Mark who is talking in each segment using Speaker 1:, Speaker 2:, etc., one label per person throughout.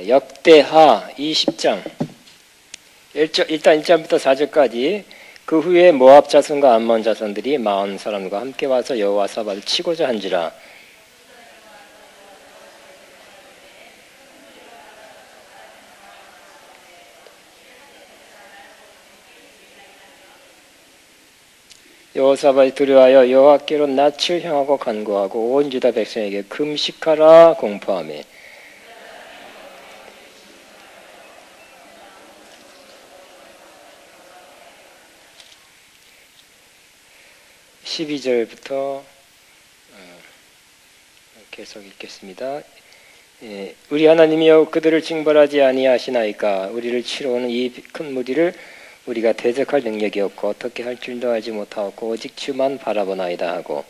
Speaker 1: 역대하 20장 일단 1절부터 4절까지 그 후에 모압 자손과 암몬 자손들이 40사람과 함께 와서 여호와 사바를 치고자 한지라. 여호사밧이 두려워하여 여호와께로 낯을 향하고 간구하고 온 유다 백성에게 금식하라 공포하며 12절부터 계속 읽겠습니다. 우리 하나님이여 그들을 징벌하지 아니하시나이까. 우리를 치러 오는 이 큰 무리를 우리가 대적할 능력이 없고 어떻게 할 줄도 알지 못하고 오직 주만 바라보나이다 하고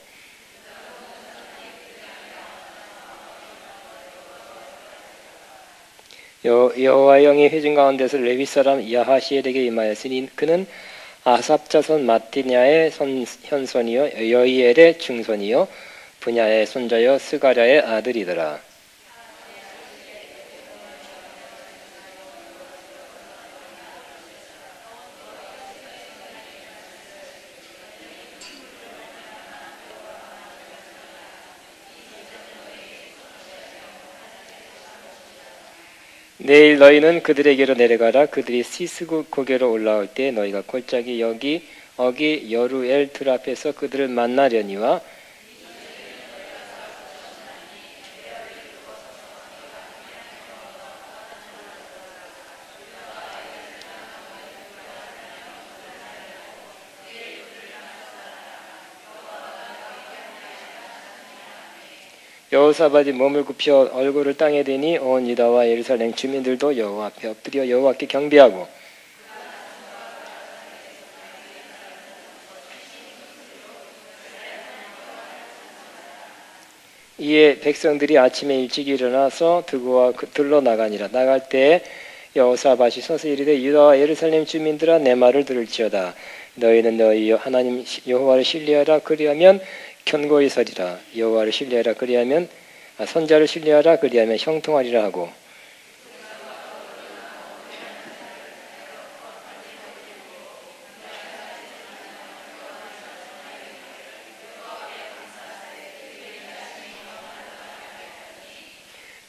Speaker 1: 여호와의 영이 회중 가운데서 레위 사람 야하시엘에게 임하였으니 그는 아삽 자손 마티냐의 현손이요 여이엘의 증손이요 분야의 손자요 스가랴의 아들이더라. 내일 너희는 그들에게로 내려가라. 그들이 시스 고개로 올라올 때 너희가 골짜기 어기 여루엘 들 앞에서 그들을 만나려니와 여호사밧이 몸을 굽혀 얼굴을 땅에 대니 온 유다와 예루살렘 주민들도 여호와 앞에 엎드려 여호와께 경배하고 이에 백성들이 아침에 일찍 일어나서 드고와 들러 나가니라. 나갈 때 여호사밧이 서서 이르되 유다와 예루살렘 주민들아 내 말을 들을지어다. 너희는 너희 하나님 여호와를 신뢰하라. 그리하면 견고히 서리라. 여호와를 신뢰하라. 그리하면 선자를 신뢰하라. 그리하면 형통하리라 하고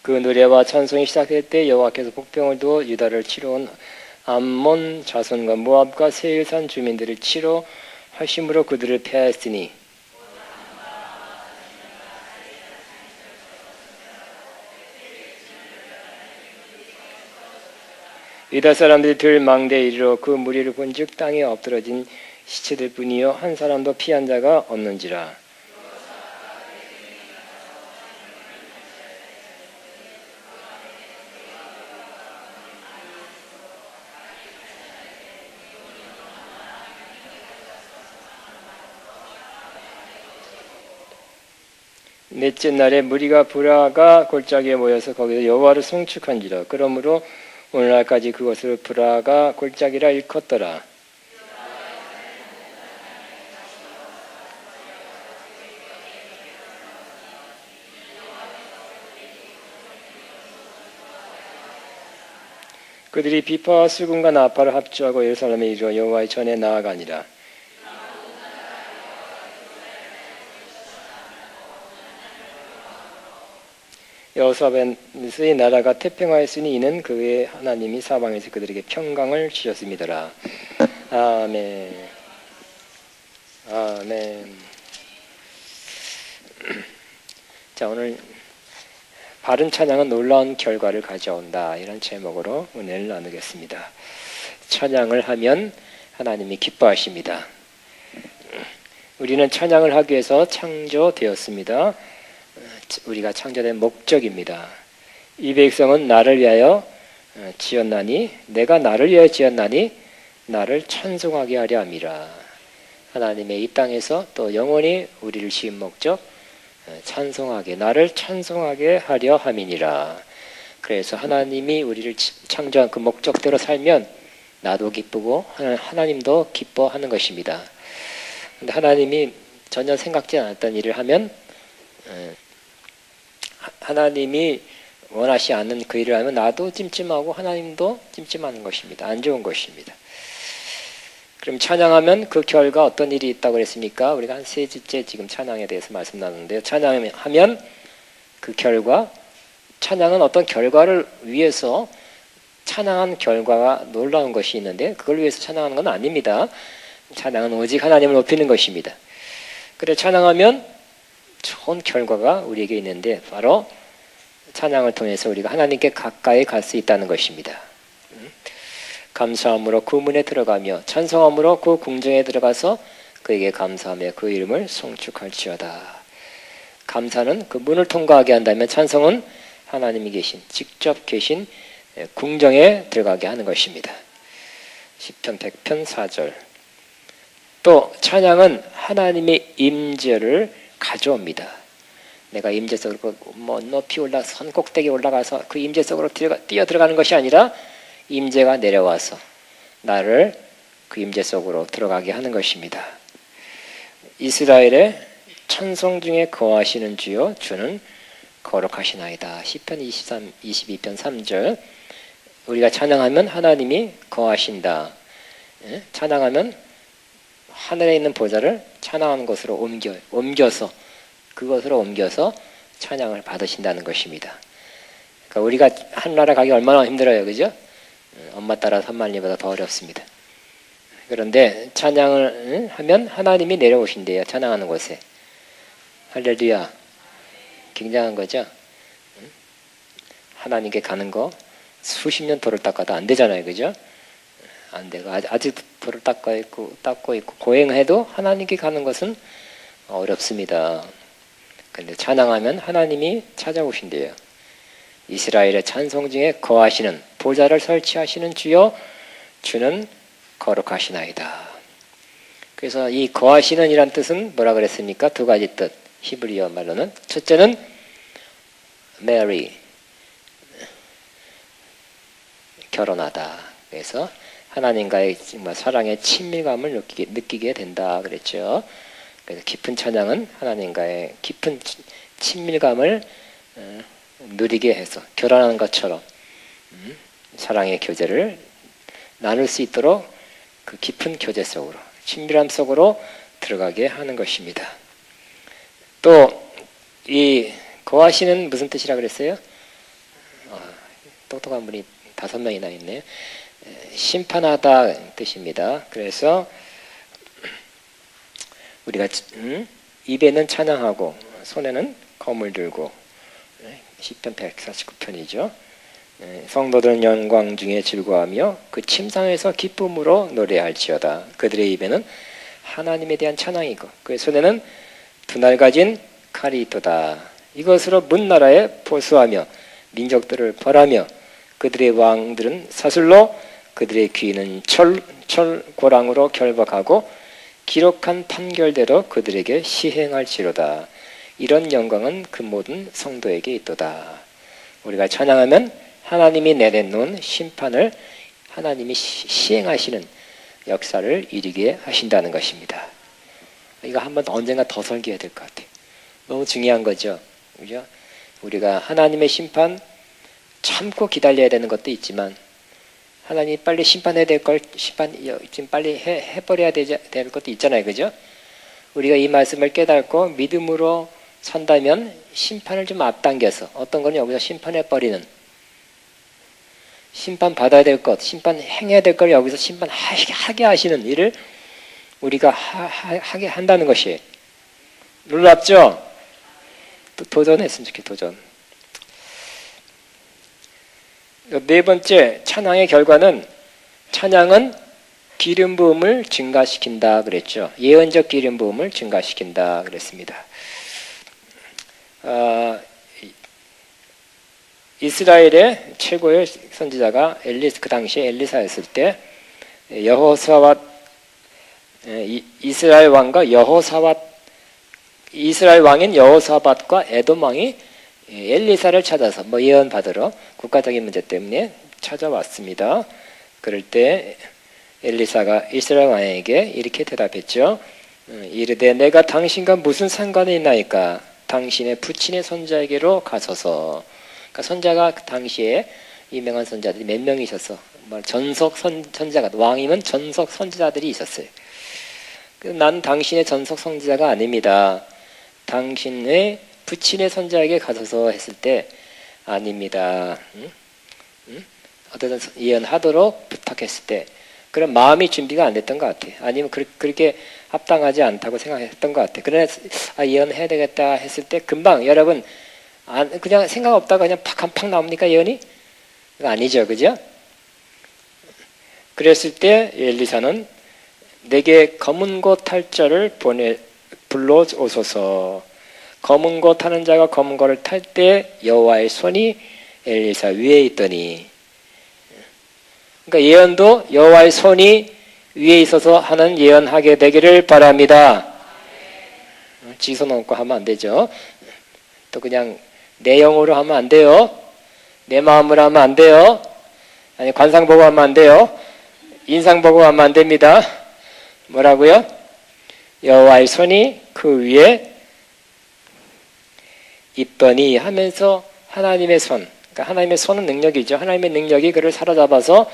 Speaker 1: 그 노래와 찬송이 시작될 때 여호와께서 복병을 두어 유다를 치러 온 암몬 자손과 모압과 세일산 주민들을 치러 하심으로 그들을 패하였으니 유다 사람들이 들 망대에 이르러 그 무리를 본즉 땅에 엎드러진 시체들 뿐이요 한 사람도 피한 자가 없는지라. 넷째 날에 무리가 브라가 골짜기에 모여서 거기서 여호와를 송축한지라. 그러므로 오늘날까지 그것을 브라가 골짜기라 일컫더라. 그들이 비파와 수군과 나파를 합주하고 예루살렘에 이르러 여호와의 전에 나아가니라. 여호사밧의 나라가 태평하였으니 이는 그의 하나님이 사방에서 그들에게 평강을 주셨음이더라. 아멘. 아멘. 자, 오늘 바른 찬양은 놀라운 결과를 가져온다. 이런 제목으로 은혜를 나누겠습니다. 찬양을 하면 하나님이 기뻐하십니다. 우리는 찬양을 하기 위해서 창조되었습니다. 우리가 창조된 목적입니다. 이 백성은 나를 위하여 지었나니 내가 나를 위하여 지었나니 나를 찬송하게 하려 함이라. 하나님의 이 땅에서 또 영원히 우리를 지은 목적 찬송하게 나를 찬송하게 하려 함이니라. 그래서 하나님이 우리를 창조한 그 목적대로 살면 나도 기쁘고 하나님도 기뻐하는 것입니다. 근데 하나님이 전혀 생각지 않았던 일을 하면 하나님이 원하시 않는 그 일을 하면 나도 찜찜하고 하나님도 찜찜한 것입니다. 안 좋은 것입니다. 그럼 찬양하면 그 결과 어떤 일이 있다고 그랬습니까? 우리가 한 세 주째 지금 찬양에 대해서 말씀 나누는데요. 찬양하면 그 결과, 찬양은 어떤 결과를 위해서 찬양한 결과가 놀라운 것이 있는데 그걸 위해서 찬양하는 건 아닙니다. 찬양은 오직 하나님을 높이는 것입니다. 그래 찬양하면 좋은 결과가 우리에게 있는데 바로 찬양을 통해서 우리가 하나님께 가까이 갈 수 있다는 것입니다. 감사함으로 그 문에 들어가며 찬송함으로 그 궁정에 들어가서 그에게 감사하며 그 이름을 송축할지어다. 감사는 그 문을 통과하게 한다면 찬송은 하나님이 계신 직접 계신 궁정에 들어가게 하는 것입니다. 시편 100편 4절. 또 찬양은 하나님의 임재를 가져옵니다. 내가 임재 속으로 높이 올라 산 꼭대기에 올라가서 그 임재 속으로 뛰어 들어가는 것이 아니라 임재가 내려와서 나를 그 임재 속으로 들어가게 하는 것입니다. 이스라엘의 찬송 중에 거하시는 주여 주는 거룩하시나이다. 시편 22편 3절. 우리가 찬양하면 하나님이 거하신다. 찬양하면 하늘에 있는 보좌를 찬양하는 것으로 옮겨서 그것으로 옮겨서 찬양을 받으신다는 것입니다. 그러니까 우리가 하늘나라 가기 얼마나 힘들어요, 그죠? 엄마 따라 산만리보다 더 어렵습니다. 그런데 찬양을 하면 하나님이 내려오신대요. 찬양하는 곳에. 할렐루야. 굉장한 거죠. 하나님께 가는 거 수십 년 돌을 닦아도 안 되잖아요, 그죠? 안 되고 아직 돌을 닦고 있고 고행해도 하나님께 가는 것은 어렵습니다. 그런데 찬양하면 하나님이 찾아오신대요. 이스라엘의 찬송 중에 거하시는 보좌를 설치하시는 주여 주는 거룩하시나이다. 그래서 이 거하시는 이란 뜻은 뭐라 그랬습니까? 두 가지 뜻. 히브리어 말로는 첫째는 marry 결혼하다. 그래서 하나님과의 정말 사랑의 친밀감을 느끼게 된다 그랬죠. 그래서 깊은 찬양은 하나님과의 깊은 친밀감을 누리게 해서 결혼하는 것처럼 사랑의 교제를 나눌 수 있도록 그 깊은 교제 속으로 친밀함 속으로 들어가게 하는 것입니다. 또 이 거하시는 무슨 뜻이라 그랬어요? 똑똑한 분이 5명이나 있네요. 심판하다 뜻입니다. 그래서 우리가 입에는 찬양하고 손에는 검을 들고 시편 149편이죠. 성도들은 영광 중에 즐거워하며 그 침상에서 기쁨으로 노래할지어다. 그들의 입에는 하나님에 대한 찬양이고 그의 손에는 두 날 가진 칼이 있도다. 이것으로 문나라에 보수하며 민족들을 벌하며 그들의 왕들은 사슬로 그들의 귀는 철고랑으로 결박하고 기록한 판결대로 그들에게 시행할지로다. 이런 영광은 그 모든 성도에게 있도다. 우리가 찬양하면 하나님이 내려놓은 심판을 하나님이 시행하시는 역사를 이루게 하신다는 것입니다. 이거 한번 언젠가 더 설교해야 될 것 같아요. 너무 중요한 거죠. 그죠? 우리가 하나님의 심판 참고 기다려야 되는 것도 있지만 하나님이 빨리 심판해야 될 걸 지금 빨리 해버려야 될 것도 있잖아요. 그죠? 우리가 이 말씀을 깨닫고 믿음으로 선다면 심판을 좀 앞당겨서 어떤 건 여기서 심판해버리는 심판받아야 될 것, 심판행해야 될 걸 여기서 심판하게 하시는 일을 우리가 하게 한다는 것이 놀랍죠? 도전했으면 좋겠어요. 도전. 네 번째 찬양의 결과는 찬양은 기름 부음을 증가시킨다 그랬죠. 예언적 기름 부음을 증가시킨다 그랬습니다. 이스라엘의 최고의 선지자가 그 당시에 엘리사였을 때 여호사밧 이스라엘 왕과 이스라엘 왕인 여호사밧과 에돔 왕이 엘리사를 찾아서 예언 받으러 국가적인 문제 때문에 찾아왔습니다. 그럴 때 엘리사가 이스라엘 왕에게 이렇게 대답했죠. 이르되 내가 당신과 무슨 상관이 있나이까? 당신의 부친의 손자에게로 가소서. 그러니까 선자가 그 당시에 유명한 선자들이 몇 명이 있었어. 뭐 전속 선자가 왕이면 전속 선지자들이 있었어요. 난 당신의 전속 선지자가 아닙니다. 당신의 부친의 선자에게 가서서 했을 때 아닙니다. 어떤 예언하도록 부탁했을 때 그런 마음이 준비가 안 됐던 것 같아요. 아니면 그렇게 합당하지 않다고 생각했던 것 같아요. 그러나 예언해야 되겠다 했을 때 금방 여러분 그냥 생각 없다가 그냥 팍 나옵니까 예언이? 아니죠, 그죠? 그랬을 때 엘리사는 내게 검은 고 탈 자를 불러오소서. 검은 고 타는 자가 검은 고를 탈 때 여호와의 손이 엘리사 위에 있더니, 그러니까 예언도 여호와의 손이 위에 있어서 하는 예언하게 되기를 바랍니다. 지소 넘고 하면 안 되죠. 또 그냥 내 영으로 하면 안 돼요. 내 마음으로 하면 안 돼요. 아니 관상 보고 하면 안 돼요. 인상 보고 하면 안 됩니다. 뭐라고요? 여호와의 손이 그 위에 있더니 하면서 하나님의 손, 그러니까 하나님의 손은 능력이죠. 하나님의 능력이 그를 사로잡아서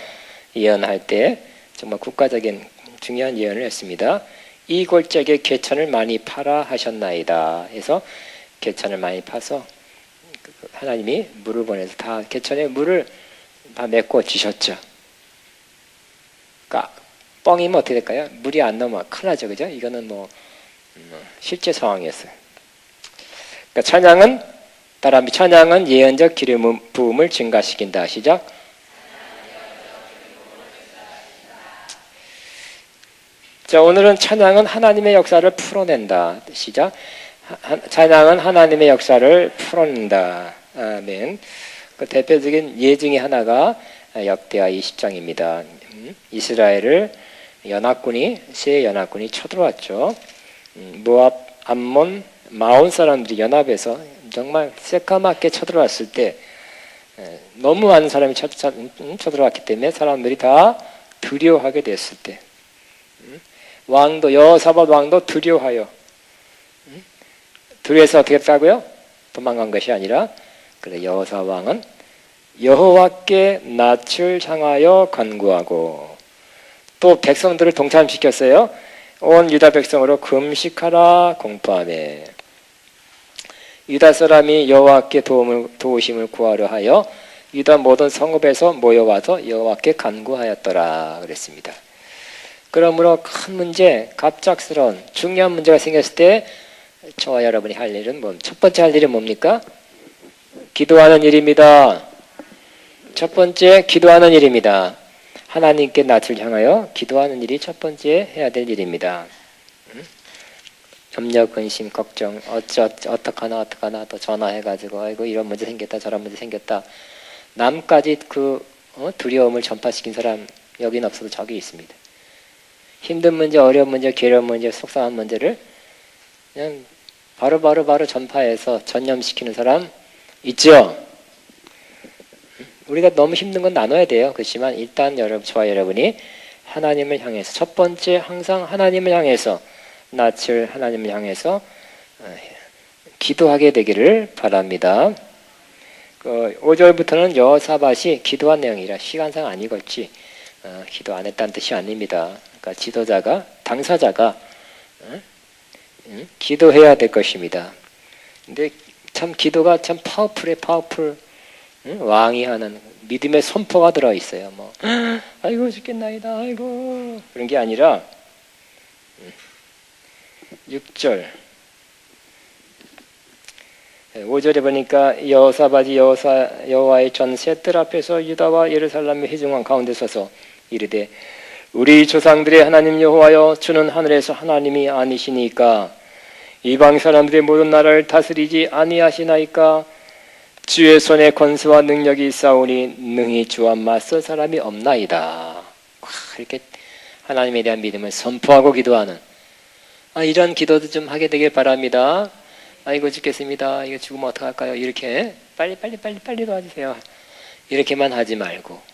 Speaker 1: 예언할 때 정말 국가적인 중요한 예언을 했습니다. 이 골짜기에 개천을 많이 파라 하셨나이다 해서 개천을 많이 파서 하나님이 물을 보내서 다 개천에 물을 다 메꿔 주셨죠. 그러니까 뻥이면 어떻게 될까요? 물이 안 넘어 큰일 나죠, 그죠? 이거는 뭐 실제 상황이었어요. 그러니까 찬양은 예언적 기름 부음을 증가시킨다. 시작. 자, 오늘은 찬양은 하나님의 역사를 풀어낸다. 시작. 찬양은 하나님의 역사를 풀어낸다. 아멘. 그 대표적인 예 중에 하나가 역대하 20장입니다. 이스라엘을 새 연합군이 쳐들어왔죠. 모압, 암몬, 마온 사람들이 연합해서 정말 새까맣게 쳐들어왔을 때 너무 많은 사람이 쳐들어왔기 때문에 사람들이 다 두려워하게 됐을 때 왕도 여호사밧 왕도 두려워하여 두려워해서 어떻게 했다고요? 도망간 것이 아니라 그래 여호사밧 왕은 여호와께 낯을 향하여 간구하고 또 백성들을 동참시켰어요. 온 유다 백성으로 금식하라 공포하매 유다 사람이 여호와께 도우심을 구하려 하여 유다 모든 성읍에서 모여와서 여호와께 간구하였더라 그랬습니다. 그러므로 큰 문제, 갑작스러운 중요한 문제가 생겼을 때 저와 여러분이 할 일은 첫 번째 할 일은 뭡니까? 기도하는 일입니다. 첫 번째 기도하는 일입니다. 하나님께 낯을 향하여 기도하는 일이 첫 번째 해야 될 일입니다. 염려, 근심, 걱정, 어떡하나 또 전화해가지고 아이고 이런 문제 생겼다 저런 문제 생겼다 남까지 두려움을 전파시킨 사람 여긴 없어도 저기 있습니다. 힘든 문제, 어려운 문제, 괴로운 문제, 속상한 문제를 그냥 바로 전파해서 전염시키는 사람 있죠? 우리가 너무 힘든 건 나눠야 돼요. 그렇지만 일단 저와 여러분이 하나님을 향해서 첫 번째 항상 하나님을 향해서 낯을 하나님을 향해서 기도하게 되기를 바랍니다. 5절부터는 여호사밧이 기도한 내용이라 시간상 안 읽었지 기도 안 했다는 뜻이 아닙니다. 그러니까 지도자가 당사자가 기도해야 될 것입니다. 근데 참 기도가 참 파워풀 왕이 하는 믿음의 선포가 들어 있어요. 아이고 죽겠나이다 아이고 그런 게 아니라 6절 5절에 보니까 여호사밧이 여호와의 전 셋들 앞에서 유다와 예루살렘의 회중왕 가운데 서서 이르되 우리 조상들의 하나님 여호와여 주는 하늘에서 하나님이 아니시니까 이방 사람들의 모든 나라를 다스리지 아니하시나이까 주의 손에 권세와 능력이 있사오니 능히 주와 맞설 사람이 없나이다. 이렇게 하나님에 대한 믿음을 선포하고 기도하는 이런 기도도 좀 하게 되길 바랍니다. 아이고 죽겠습니다. 이거 죽으면 어떡할까요? 이렇게 빨리 도와주세요. 이렇게만 하지 말고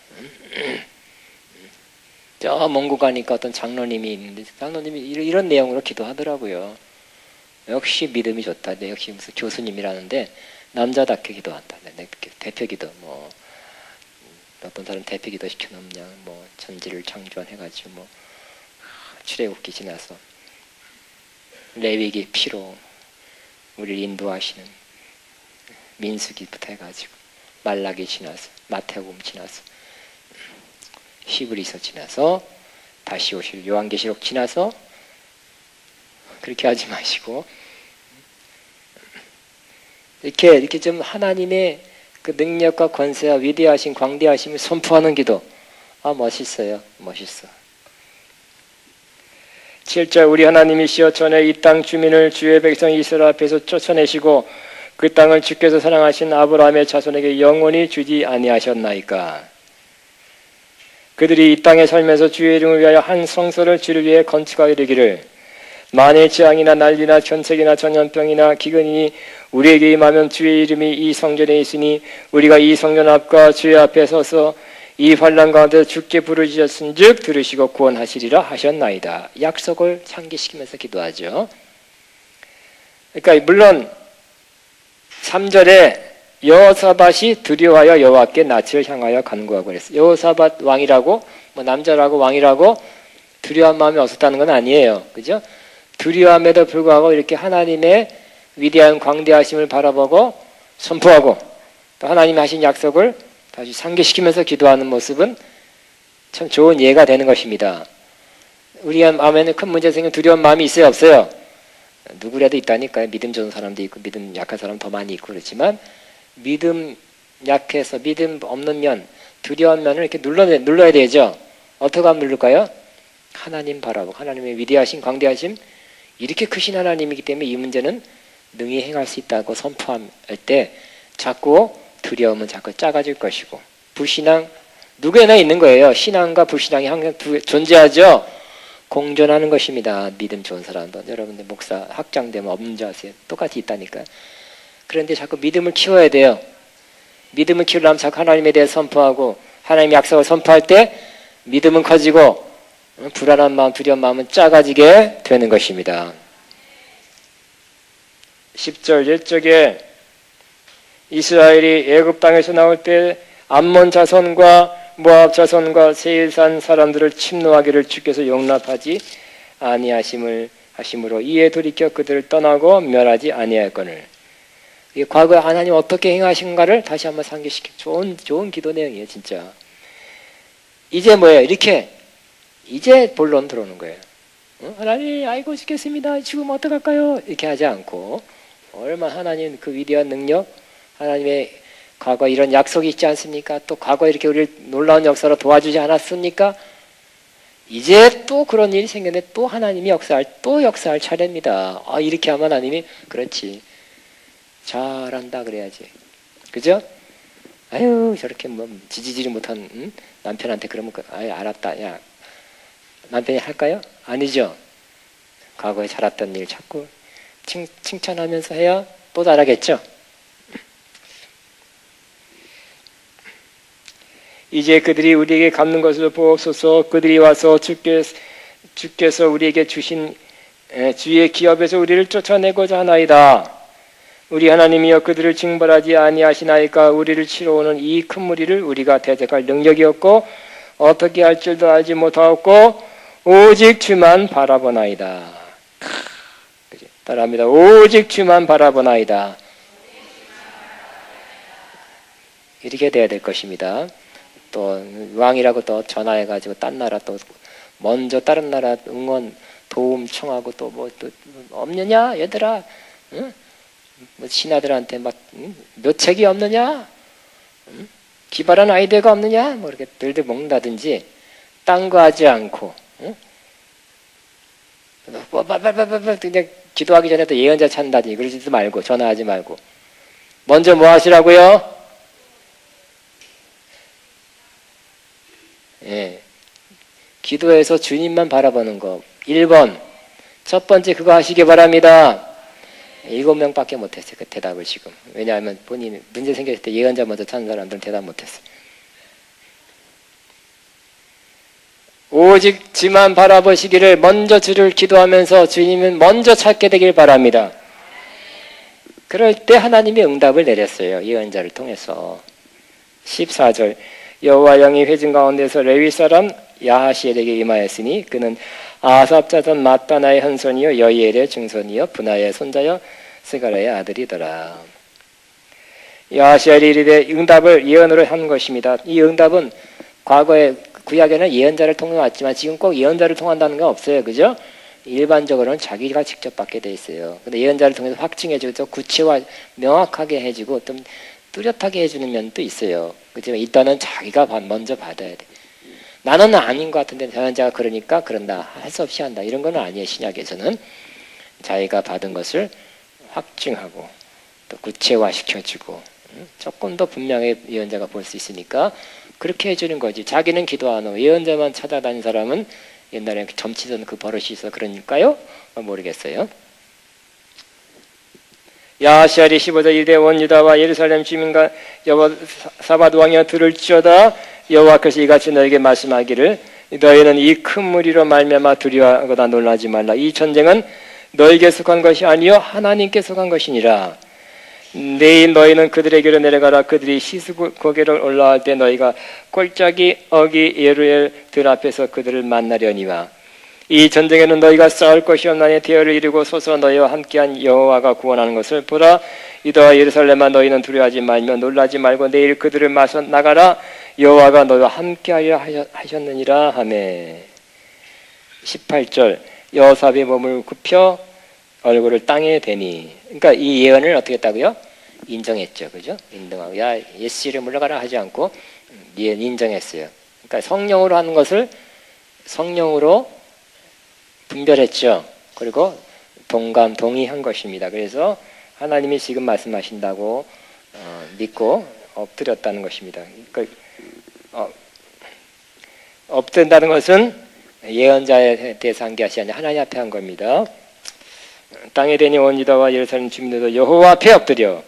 Speaker 1: 저 먼 곳 가니까 어떤 장로님이 있는데 장로님이 이런 내용으로 기도하더라고요. 역시 믿음이 좋다. 역시 무슨 교수님이라는데 남자답게 기도한다. 대표 기도 뭐 어떤 사람 대표 기도 시켜놓으면 그냥 뭐 전지를 창조해가지고 뭐 출애굽기 지나서 레위기 피로 우리를 인도하시는 민수기부터 해가지고 말라기 지나서 마태복음 지나서 히브리서 지나서 다시 오실 요한계시록 지나서 그렇게 하지 마시고 이렇게 좀 하나님의 그 능력과 권세와 위대하신 광대하심을 선포하는 기도. 아, 멋있어요. 멋있어. 7절 우리 하나님이시여 전에 이 땅 주민을 주의 백성 이스라엘 앞에서 쫓아내시고 그 땅을 주께서 사랑하신 아브라함의 자손에게 영원히 주지 아니하셨나이까. 그들이 이 땅에 살면서 주의 이름을 위하여 한 성소를 주를 위해 건축하여 이르기를 만일 재앙이나 난리나 전색이나 전염병이나 기근이 우리에게 임하면 주의 이름이 이 성전에 있으니 우리가 이 성전 앞과 주의 앞에 서서 이 환난 가운데 주께 부르짖었은즉 들으시고 구원하시리라 하셨나이다. 약속을 상기시키면서 기도하죠. 그러니까 물론 3절에 여호사밧이 두려워하여 여호와께 낯을 향하여 간구하고 그랬어요. 여호사밧 왕이라고 뭐 남자라고 왕이라고 두려운 마음이 없었다는 건 아니에요. 그죠? 두려움에도 불구하고 이렇게 하나님의 위대한 광대하심을 바라보고 선포하고 또 하나님이 하신 약속을 다시 상기시키면서 기도하는 모습은 참 좋은 예가 되는 것입니다. 우리 마음에는 큰 문제 생기면 두려운 마음이 있어요, 없어요? 누구라도 있다니까요. 믿음 좋은 사람도 있고 믿음 약한 사람 더 많이 있고 그렇지만 믿음 약해서 믿음 없는 면, 두려운 면을 이렇게 눌러야 되죠. 어떻게 하면 누를까요? 하나님 바라보고 하나님의 위대하신 광대하심 이렇게 크신 하나님이기 때문에 이 문제는 능히 행할 수 있다고 선포할 때 자꾸 두려움은 자꾸 작아질 것이고 불신앙 누구에나 있는 거예요. 신앙과 불신앙이 항상 존재하죠. 공존하는 것입니다. 믿음 좋은 사람도 여러분들 목사 학장되면 없는 줄 아세요? 똑같이 있다니까요. 그런데 자꾸 믿음을 키워야 돼요. 믿음을 키우려면 자꾸 하나님에 대해 선포하고 하나님의 약속을 선포할 때 믿음은 커지고 불안한 마음, 두려운 마음은 작아지게 되는 것입니다. 10절 옛적에 이스라엘이 애굽 땅에서 나올 때 암몬 자손과 모압 자손과 세일산 사람들을 침노하기를 주께서 용납하지 아니하심으로 이에 돌이켜 그들을 떠나고 멸하지 아니할거늘. 과거에 하나님 어떻게 행하신가를 다시 한번 상기시켜 좋은 기도 내용이에요. 진짜. 이제 뭐예요? 이렇게 이제 본론 들어오는 거예요. 하나님 알고 싶겠습니다. 지금 어떡할까요? 이렇게 하지 않고 얼마나 하나님 그 위대한 능력 하나님의 과거 이런 약속이 있지 않습니까? 또 과거 이렇게 우리를 놀라운 역사로 도와주지 않았습니까? 이제 또 그런 일이 생겼는데 또 하나님이 역사할 차례입니다. 아, 이렇게 하면 하나님이 그렇지 잘한다 그래야지. 그죠? 아유 저렇게 뭐 지지지를 못한 남편한테 그러면 아유 알았다. 야 남편이 할까요? 아니죠. 과거에 잘했던 일 자꾸 칭찬하면서 해야 또 잘하겠죠. 이제 그들이 우리에게 갚는 것을 보옵소서. 그들이 와서 주께서 우리에게 주신 주의 기업에서 우리를 쫓아내고자 하나이다. 우리 하나님이여 그들을 징벌하지 아니하시나이까. 우리를 치러 오는 이 큰 무리를 우리가 대적할 능력이 없고 어떻게 할 줄도 알지 못하였고 오직 주만 바라보나이다. 따라합니다. 오직 주만 바라보나이다. 이렇게 돼야 될 것입니다. 또 왕이라고 또 전화해가지고 딴 나라 또 먼저 다른 나라 응원 도움 청하고 또 뭐 또 없느냐 얘들아, 응? 뭐 신하들한테 막 묘책이 없느냐, 응? 기발한 아이디어가 없느냐, 뭐 이렇게 들들 먹는다든지 딴 거 하지 않고, 응? 그냥 기도하기 전에 또 예언자 찾는다든지 그러지도 말고 전화하지 말고 먼저 뭐 하시라고요? 예, 기도해서 주님만 바라보는 거. 1번 첫 번째 그거 하시기 바랍니다. 7명밖에 못했어요. 그 대답을 지금. 왜냐하면 본인이 문제 생겼을 때 예언자 먼저 찾는 사람들은 대답 못했어요. 오직 주만 바라보시기를 먼저 주를 기도하면서 주님은 먼저 찾게 되길 바랍니다. 그럴 때 하나님이 응답을 내렸어요. 예언자를 통해서. 14절 여호와 영이 회중 가운데서 레위 사람 야하시엘에게 임하였으니 그는 아삽 자손 마따나의 현손이요 여이엘의 증손이요 분하의 손자요 스가랴의 아들이더라. 야하시엘이 이르되 응답을 예언으로 한 것입니다. 이 응답은 과거에 구약에는 예언자를 통해 왔지만 지금 꼭 예언자를 통한다는 건 없어요. 그죠? 일반적으로는 자기가 직접 받게 돼 있어요. 근데 예언자를 통해서 확증해주고 구체화 명확하게 해주고 좀 뚜렷하게 해주는 면도 있어요. 그렇지만 일단은 자기가 먼저 받아야 돼. 나는 아닌 것 같은데 예언자가 그러니까 그런다. 할 수 없이 한다. 이런 건 아니에요. 신약에서는 자기가 받은 것을 확증하고 또 구체화시켜주고 조금 더 분명히 예언자가 볼 수 있으니까 그렇게 해주는 거지. 자기는 기도 안 하고 예언자만 찾아다닌 사람은 옛날에 점치던 그 버릇이 있어 그러니까요? 모르겠어요. 야하시엘이 15절 이르되 온 유다와 예루살렘 주민과 여호사밧 왕이여 들을지어다 여호와께서 이같이 너에게 말씀하기를 너희는 이 큰 무리로 말미암아 두려워하거나 놀라지 말라. 이 전쟁은 너에게 속한 것이 아니요 하나님께 속한 것이니라. 내일 너희는 그들에게로 내려가라. 그들이 시스고개를 올라갈 때 너희가 골짜기 어기 예루엘들 앞에서 그들을 만나려니와 이 전쟁에는 너희가 싸울 것이 없나니 대열을 이루고 서서 너희와 함께한 여호와가 구원하는 것을 보라. 유다와 예루살렘아 너희는 두려워하지 말며 놀라지 말고 내일 그들을 맞서 나가라. 여호와가 너희와 함께하려 하셨느니라 하매. 18절 여호사밧이 몸을 굽혀 얼굴을 땅에 대니. 그러니까 이 예언을 어떻게 했다고요? 인정했죠. 그죠? 인정하고 야 예수를 물러가라 하지 않고 인정했어요. 그러니까 성령으로 하는 것을 성령으로 분별했죠. 그리고 동의한 것입니다. 그래서 하나님이 지금 말씀하신다고 믿고 엎드렸다는 것입니다. 그러니까 엎드린다는 것은 예언자에 대해서 한 게 아니라 하나님 앞에 한 겁니다. 땅에 대니 온 유다와 예루살렘 주민들도 여호와 앞에 엎드려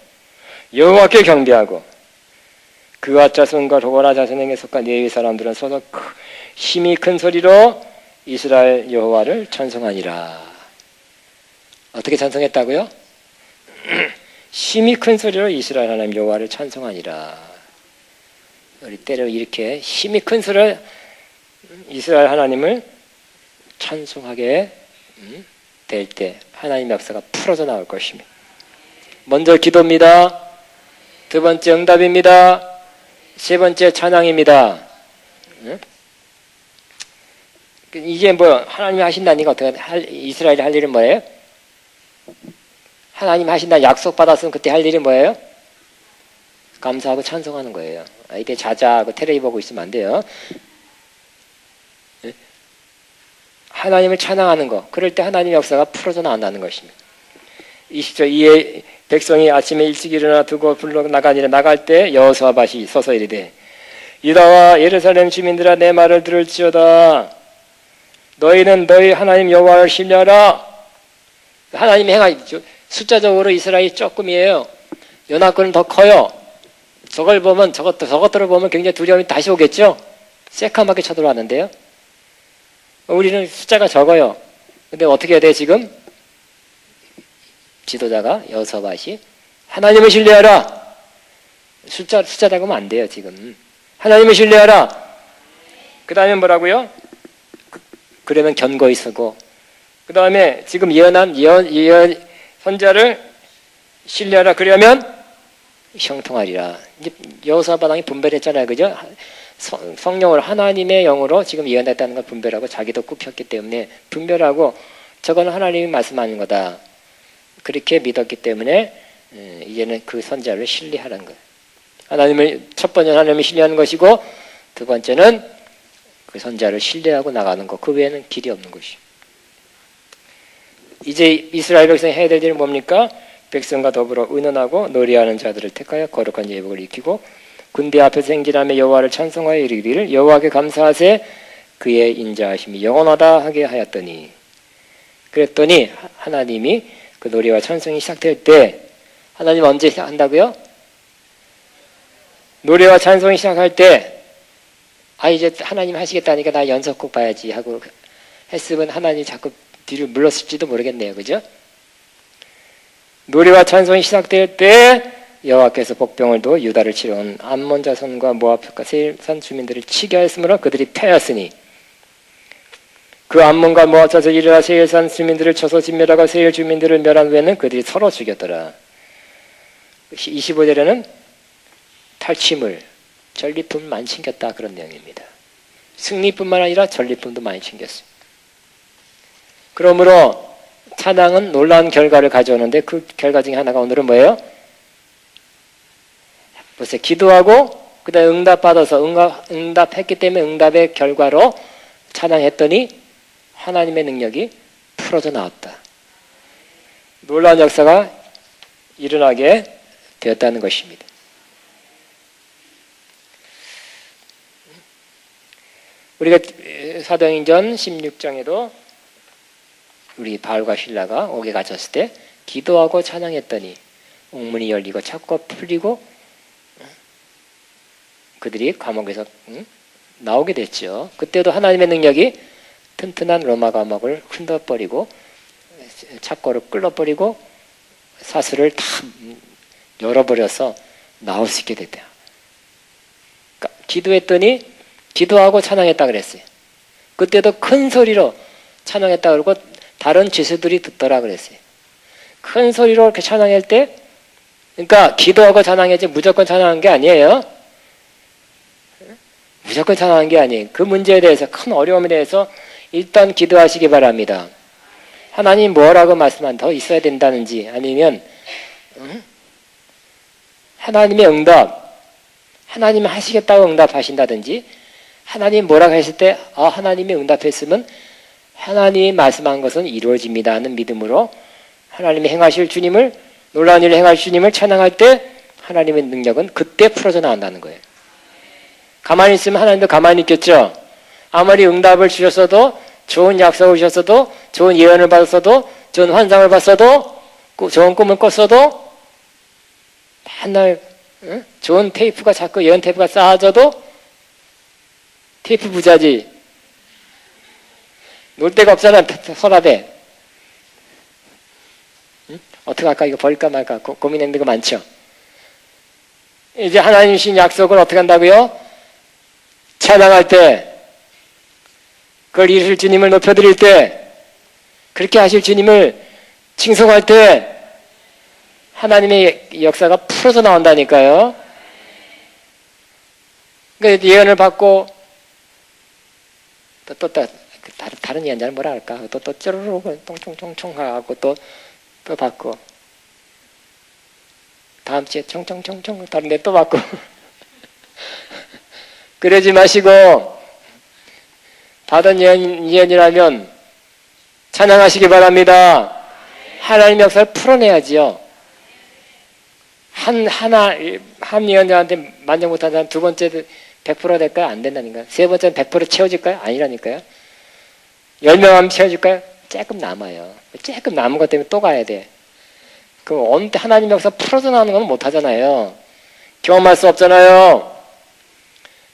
Speaker 1: 여호와께 경배하고 그와 자손과 로고라 자손에게 속한 레위 사람들은 서서 힘이 큰 소리로 이스라엘 여호와를 찬송하니라. 어떻게 찬송했다고요? 힘이 큰 소리로 이스라엘 하나님 여호와를 찬송하니라. 우리 때로 이렇게 힘이 큰 소리로 이스라엘 하나님을 찬송하게 될 때 하나님의 역사가 풀어져 나올 것입니다. 먼저 기도입니다. 두 번째 응답입니다. 세 번째 찬양입니다. 이제 뭐 하나님이 하신다니까 어떻게 이스라엘이 할 일은 뭐예요? 하나님 하신다 약속 받았으면 그때 할 일이 뭐예요? 감사하고 찬송하는 거예요. 이때 자자하고 텔레비 보고 있으면 안 돼요. 하나님을 찬양하는 거. 그럴 때 하나님의 역사가 풀어져 나온다는 것입니다. 20절 이에 백성이 아침에 일찍 일어나 두고 불러 나가니라. 나갈 때 여호사밧이 서서 이르되 유다와 예루살렘 주민들아 내 말을 들을지어다. 너희는 너희 하나님 여호와를 신뢰하라. 하나님의 숫자적으로 이스라엘이 조금이에요. 연합군은 더 커요. 저걸 보면 저것들을 보면 굉장히 두려움이 다시 오겠죠. 새카맣게 쳐들어왔는데요. 우리는 숫자가 적어요. 근데 어떻게 해야 돼 지금? 지도자가 여호사밧이 하나님을 신뢰하라. 숫자 작으면 안 돼요 지금. 하나님을 신뢰하라. 그 다음에 뭐라고요? 그러면 견고히 서고 그 다음에 지금 예언한 예언 선자를 신뢰하라. 그러면 형통하리라. 이제 여호사밧 왕이 분별했잖아요. 그죠? 성령으로 하나님의 영으로 지금 예언했다는 걸 분별하고 자기도 굽혔기 때문에 분별하고 저거는 하나님이 말씀하는 거다. 그렇게 믿었기 때문에 이제는 그 선자를 신뢰하라는 거예요. 하나님을 첫 번째는 하나님을 신뢰하는 것이고 두 번째는 그 선자를 신뢰하고 나가는 것. 그 외에는 길이 없는 것이에요. 이제 이스라엘 백성이 해야 될 일은 뭡니까? 백성과 더불어 의논하고 노래하는 자들을 택하여 거룩한 예복을 입히고 군대 앞에서 행진하며 여호와를 찬송하여 이르기를 여호와께 감사하세 그의 인자하심이 영원하다 하게 하였더니 그랬더니 하나님이 그 노래와 찬송이 시작될 때 하나님 언제 한다고요? 노래와 찬송이 시작할 때 이제 하나님 하시겠다니까 나 연속곡 봐야지 하고 했으면 하나님 자꾸 뒤를 물렀을지도 모르겠네요. 그죠? 노래와 찬송이 시작될 때 여호와께서 복병을도 유다를 치러온 암몬 자손과 모압 족과 세일산 주민들을 치게 하였으므로 그들이 패하였으니 그 암몬과 모압 자손이 일어나 세일산 주민들을 쳐서 진멸하고 세일 주민들을 멸한 후에는 그들이 서로 죽였더라. 25절에는 탈취물, 전리품 많이 챙겼다 그런 내용입니다. 승리뿐만 아니라 전리품도 많이 챙겼어요. 그러므로 찬양은 놀라운 결과를 가져오는데 그 결과 중에 하나가 오늘은 뭐예요? 보세요. 기도하고 그 다음에 응답받아서 응답했기 때문에 응답의 결과로 찬양했더니 하나님의 능력이 풀어져 나왔다. 놀라운 역사가 일어나게 되었다는 것입니다. 우리가 사도행전 16장에도 우리 바울과 실라가 옥에 갇혔을 때 기도하고 찬양했더니 옥문이 열리고 창고가 풀리고 그들이 감옥에서 나오게 됐죠. 그때도 하나님의 능력이 튼튼한 로마 감옥을 흔들어버리고 창고를 끌어버리고 사슬을 다 열어버려서 나올 수 있게 됐대요. 그러니까 기도했더니 기도하고 찬양했다 그랬어요. 그때도 큰 소리로 찬양했다 그러고 다른 죄수들이 듣더라 그랬어요. 큰 소리로 이렇게 찬양할 때 그러니까 기도하고 찬양했지 무조건 찬양한 게 아니에요. 무조건 찬양한 게 아니에요. 그 문제에 대해서 큰 어려움에 대해서 일단 기도하시기 바랍니다. 하나님 뭐라고 말씀한 더 있어야 된다는지 아니면 하나님의 응답 하나님이 하시겠다고 응답하신다든지 하나님 뭐라고 했을 때 하나님이 응답했으면 하나님이 말씀한 것은 이루어집니다 하는 믿음으로 하나님이 행하실 주님을 놀라운 일을 행하실 주님을 찬양할 때 하나님의 능력은 그때 풀어져 나온다는 거예요. 가만히 있으면 하나님도 가만히 있겠죠. 아무리 응답을 주셨어도 좋은 약속을 주셨어도 좋은 예언을 받았어도 좋은 환상을 봤어도 좋은 꿈을 꿨어도 맨날 좋은 테이프가 자꾸 예언 테이프가 쌓아져도 테이프 부자지. 놀 데가 없잖아 서랍에. 어떻게 할까 이거 버릴까 말까 고민하는 데가 많죠. 이제 하나님 주신 약속을 어떻게 한다고요? 찬양할 때 그걸 이루실 주님을 높여드릴 때 그렇게 하실 주님을 칭송할 때 하나님의 역사가 풀어져 나온다니까요. 그러니까 예언을 받고 또 다른 예언자는 뭐라 할까? 또 쪼르르 똥총총총 하고 또 받고 다음 주에 총총총총 다른 데 또 받고 그러지 마시고 받은 예언이라면 찬양하시기 바랍니다. 하나님의 역사를 풀어내야지요. 한 예언자한테 만족 못한 사람 두 번째 100% 될까요? 안 된다니까요. 세 번째는 100% 채워질까요? 아니라니까요. 10명 하면 채워질까요? 조금 남아요. 조금 남은 것 때문에 또 가야 돼. 그럼 어느 때 하나님의 역사 풀어져 나오는 건 못 하잖아요. 경험할 수 없잖아요.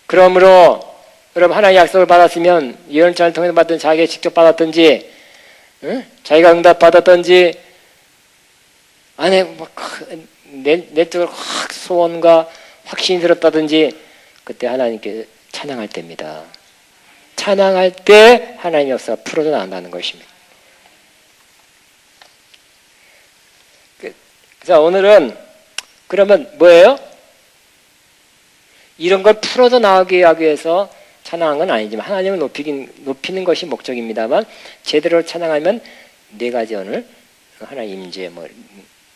Speaker 1: 그러므로 여러분 하나님의 약속을 받았으면 예언자를 통해서 받든 자기가 직접 받았든지 자기가 응답 받았든지 안에 내적으로 확 소원과 확신이 들었다든지 그때 하나님께 찬양할 때입니다. 찬양할 때 하나님의 역사가 풀어져 나온다는 것입니다. 자, 오늘은 그러면 뭐예요? 이런 걸 풀어져 나오게 하기 위해서 찬양한 건 아니지만 하나님을 높이는 것이 목적입니다만 제대로 찬양하면 네 가지 오늘 하나님 임재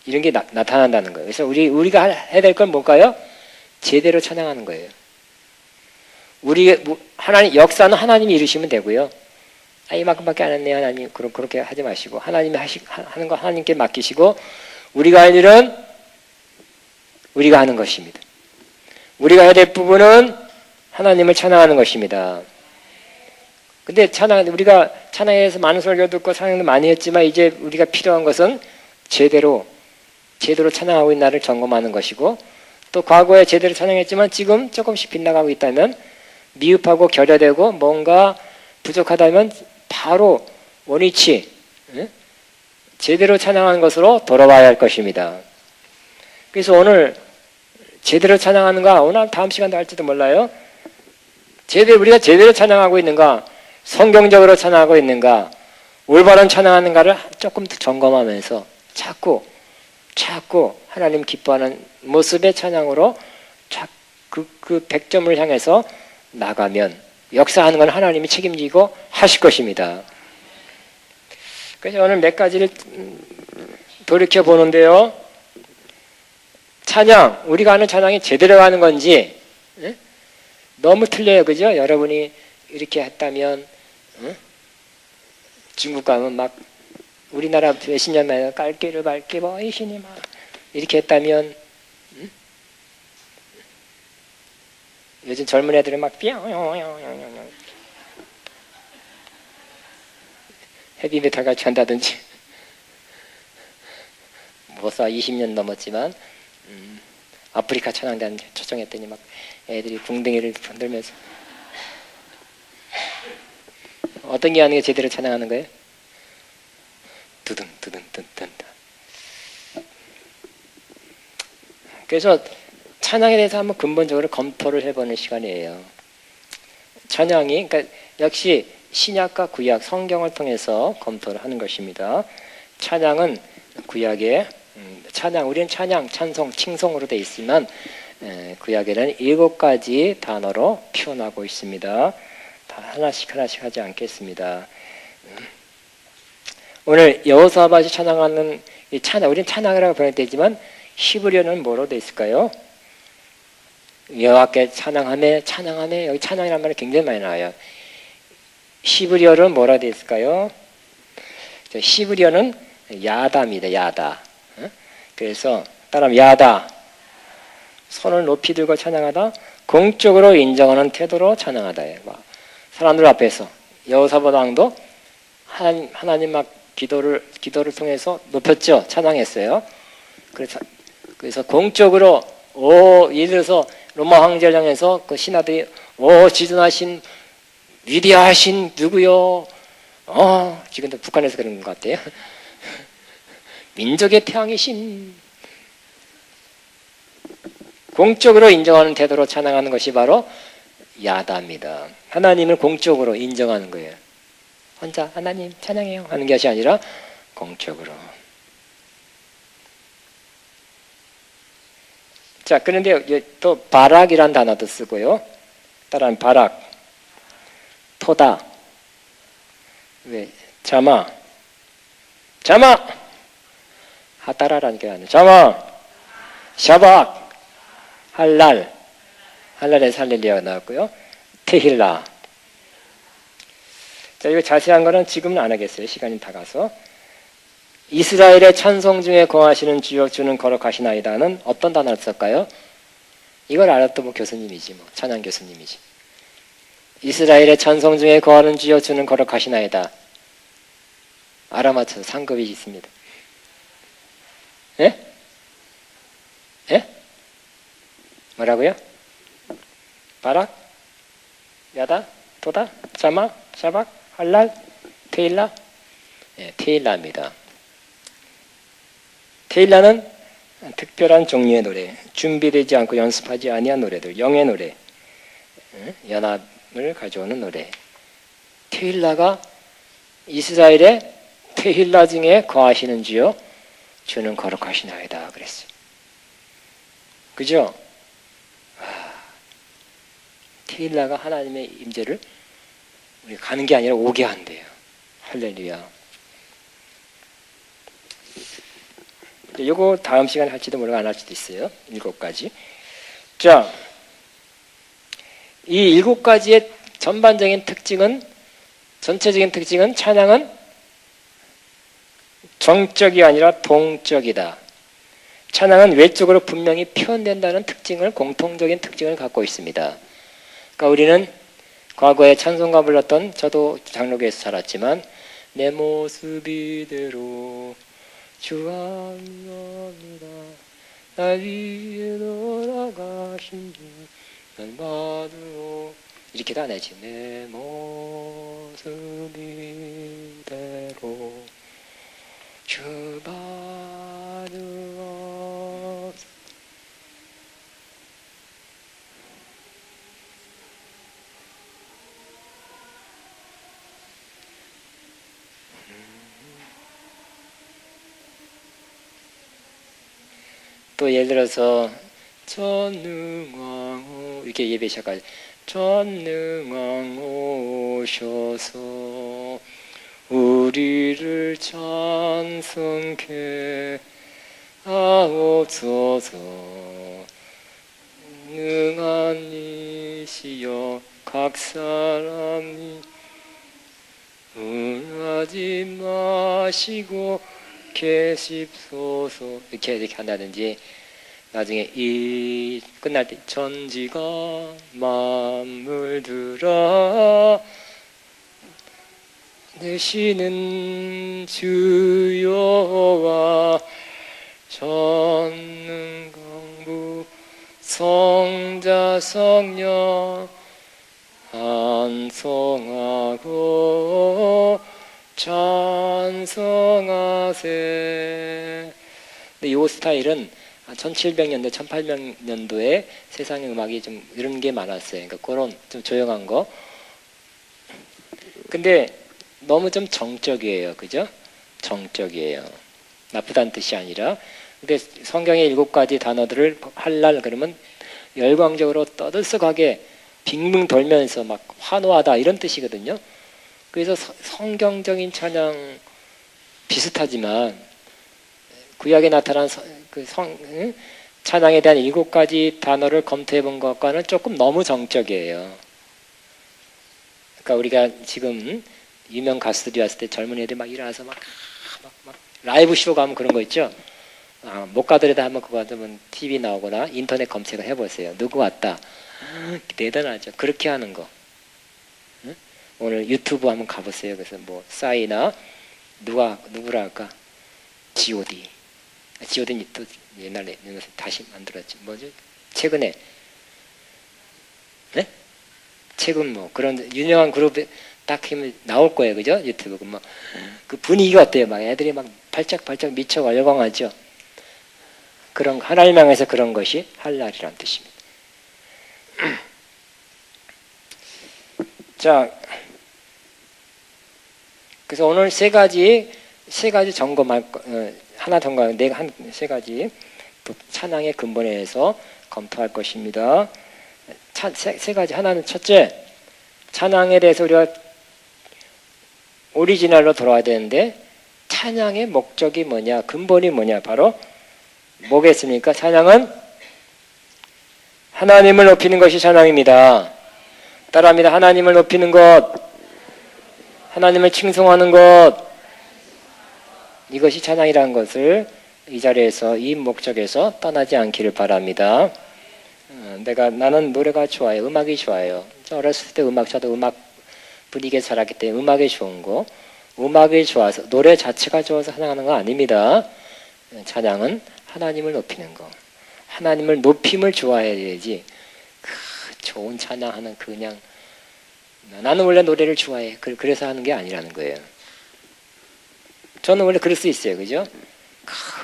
Speaker 1: 이런 게 나타난다는 거예요. 그래서 우리가 해야 될 건 뭘까요? 제대로 찬양하는 거예요. 하나님 역사는 하나님이 이루시면 되고요. 이만큼밖에 안 했네요. 하나님 그렇게 하지 마시고 하나님이 하는 거 하나님께 맡기시고 우리가 할 일은 우리가 하는 것입니다. 우리가 해야 될 부분은 하나님을 찬양하는 것입니다. 근데 우리가 찬양에서 많은 설교 듣고 찬양도 많이 했지만 이제 우리가 필요한 것은 제대로 찬양하고 있는 나를 점검하는 것이고 또 과거에 제대로 찬양했지만 지금 조금씩 빗나가고 있다면 미흡하고 결여되고 뭔가 부족하다면 바로 원위치 제대로 찬양하는 것으로 돌아와야 할 것입니다. 그래서 오늘 제대로 찬양하는가, 오늘 다음 시간도 할지도 몰라요. 우리가 제대로 찬양하고 있는가, 성경적으로 찬양하고 있는가, 올바른 찬양하는가를 조금 더 점검하면서 자꾸 하나님 기뻐하는 모습의 찬양으로 그 100점을 향해서 나가면 역사하는 건 하나님이 책임지고 하실 것입니다. 그래서 오늘 몇 가지를 돌이켜 보는데요. 찬양, 우리가 하는 찬양이 제대로 하는 건지 너무 틀려요. 그죠? 여러분이 이렇게 했다면 중국 가면 막 우리나라 몇십 년 만에 깔기를 밝게 보이시니 막 이렇게 했다면 요즘 젊은 애들은 막 헤비메탈 같이 한다든지 못사 20년 넘었지만 아프리카 찬양단 초청했더니 막 애들이 궁둥이를 흔들면서 어떤 게 하는 게 제대로 찬양하는 거예요? 두둥. 그래서 찬양에 대해서 한번 근본적으로 검토를 해보는 시간이에요. 찬양이 그러니까 역시 신약과 구약 성경을 통해서 검토를 하는 것입니다. 찬양은 구약에 우리는 찬양, 찬송, 칭송으로 되어 있지만 구약에는 7가지 단어로 표현하고 있습니다. 다 하나씩 하지 않겠습니다. 오늘 여호사밧이 찬양하는 이 찬양, 우리는 찬양이라고 표현되지만 히브리어는 뭐로 되어 있을까요? 여호와께 찬양하며 여기 찬양이라는 말이 굉장히 많이 나와요. 히브리어는 뭐라 되어 있을까요? 히브리어는 야다입니다. 야다. 그래서 따라하면 야다. 손을 높이 들고 찬양하다. 공적으로 인정하는 태도로 찬양하다. 사람들 앞에서 여호사밧 왕도 하나님 막 기도를 통해서 높였죠. 찬양했어요. 그래서 공적으로 예를 들어서 로마 황제를 향해서 그 신하들이 지존하신 위대하신 누구요? 지금도 북한에서 그런 것 같아요. 민족의 태양이신 공적으로 인정하는 태도로 찬양하는 것이 바로 야다입니다. 하나님을 공적으로 인정하는 거예요. 혼자 하나님 찬양해요 하는 것이 아니라 공적으로. 자, 그런데 또 바락이란 단어도 쓰고요. 따라하면 바락, 토다, 자마, 하다라라는 게 아니에요. 자마, 샤박, 할랄에서 할렐루야가 나왔고요. 테힐라. 자, 이거 자세한 거는 지금은 안 하겠어요. 시간이 다 가서. 이스라엘의 찬송 중에 거하시는 주여 주는 거룩하시나이다는 어떤 단어를 썼을까요? 이걸 알았던 뭐 교수님이지, 찬양 교수님이지. 이스라엘의 찬송 중에 거하는 주여 주는 거룩하시나이다. 알아맞혀서 상급이 있습니다. 예? 뭐라고요? 바락, 야다, 토다, 자마, 샤박, 할랄, 테일라. 테일라입니다. 테일라는 특별한 종류의 노래, 준비되지 않고 연습하지 아니한 노래들, 영의 노래, 연합을 가져오는 노래. 테일라가 이스라엘의 테힐라 중에 거하시는 주여 주는 거룩하시나이다 그랬어요. 그죠? 테일라가 하나님의 임재를 우리가 가는 게 아니라 오게 한대요. 할렐루야. 이거 다음 시간에 할지도 모르고 안 할 수도 있어요. 7가지. 자, 이 7가지의 전반적인 특징은, 전체적인 특징은 찬양은 정적이 아니라 동적이다. 찬양은 외적으로 분명히 표현된다는 특징을, 공통적인 특징을 갖고 있습니다. 그러니까 우리는 과거에 찬송가 불렀던, 저도 장로교에서 살았지만, 내 모습 이대로 주합니다. 날 위에 돌아가신 주 날 받으러, 이렇게도 안 하지. 내 모습 이대로 주바누 또 예를 들어서 전능왕 이렇게 예배 시작하죠. 전능왕 오셔서 우리를 찬송케 하옵소서. 능한 이시여 각 사람이 응하지 마시고 계십소서. 이렇게 한다든지, 나중에 이 끝날 때 전지가 만물들아 되시는 주여와 전능강부 성자 성령 찬송하고 찬송하세. 근데 이 스타일은 1700년대, 1800년도에 세상의 음악이 좀 이런 게 많았어요. 그러니까 그런 좀 조용한 거. 근데 너무 좀 정적이에요. 그죠? 정적이에요. 나쁘다는 뜻이 아니라. 근데 성경의 7가지 단어들을 할랄 그러면 열광적으로 떠들썩하게 빙빙 돌면서 막 환호하다 이런 뜻이거든요. 그래서 성경적인 찬양 비슷하지만 구약에 나타난 찬양에 대한 7가지 단어를 검토해 본 것과는 조금 너무 정적이에요. 그러니까 우리가 지금 유명 가수들이 왔을 때 젊은 애들 막 일어나서 막 라이브 쇼 가면 그런 거 있죠. 못 가더라도 한번 그거 하면 TV 나오거나 인터넷 검색을 해보세요. 누구 왔다. 대단하죠. 그렇게 하는 거. 응? 오늘 유튜브 한번 가보세요. 그래서 뭐 싸이나 누구라 할까? G.O.D. G.O.D는 또 옛날에 다시 만들었지. 뭐죠? 최근에 네? 최근 뭐 그런 유명한 그룹에 딱 하면 나올 거예요. 그죠? 유튜브. 뭐 그 분위기가 어때요? 막 애들이 막 발짝발짝 미쳐 열광하죠. 그런 하나님 향해서 그런 것이 할랄이라는 뜻입니다. 자, 그래서 오늘 세 가지 점검할 하나 점검 세 가지 찬양의 근본에 대해서 검토할 것입니다. 세 가지. 하나는 첫째, 찬양에 대해서 우리가 오리지널로 돌아와야 되는데 찬양의 목적이 뭐냐, 근본이 뭐냐, 바로 뭐겠습니까? 찬양은 하나님을 높이는 것이 찬양입니다. 따라합니다. 하나님을 높이는 것, 하나님을 칭송하는 것, 이것이 찬양이라는 것을 이 자리에서, 이 목적에서 떠나지 않기를 바랍니다. 나는 노래가 좋아요. 음악이 좋아요. 저 어렸을 때 저도 음악 분위기에 자랐기 때문에 음악이 좋은 거, 음악이 좋아서, 노래 자체가 좋아서 찬양하는 거 아닙니다. 찬양은 하나님을 높이는 거, 하나님을 높임을 좋아해야지 좋은 찬양하는 그냥 나는 원래 노래를 좋아해 그래서 하는 게 아니라는 거예요. 저는 원래 그럴 수 있어요. 그죠?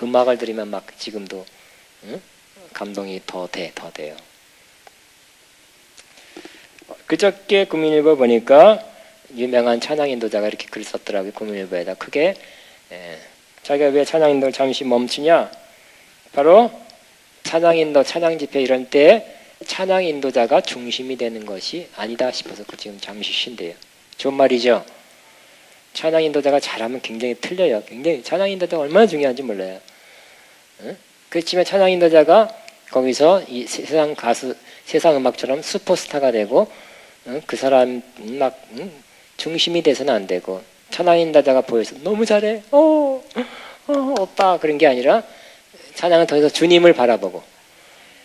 Speaker 1: 음악을 들으면 막 지금도 감동이 더 돼요. 그저께 국민일보 보니까 유명한 찬양 인도자가 이렇게 글 썼더라고요. 국민일보에다 크게. 자기가 왜 찬양 인도를 잠시 멈추냐? 바로 찬양 인도, 찬양 집회 이런 때 찬양 인도자가 중심이 되는 것이 아니다 싶어서 지금 잠시 쉰대요. 좋은 말이죠? 찬양 인도자가 잘하면 굉장히 틀려요. 굉장히 찬양 인도자가 얼마나 중요한지 몰라요. 그렇지만 찬양 인도자가 거기서 이 세상 가수, 세상 음악처럼 슈퍼스타가 되고 그 사람 막 중심이 돼서는 안 되고, 찬양 인도자가 보여서 너무 잘해, 오빠 그런 게 아니라 찬양은 더 이상 주님을 바라보고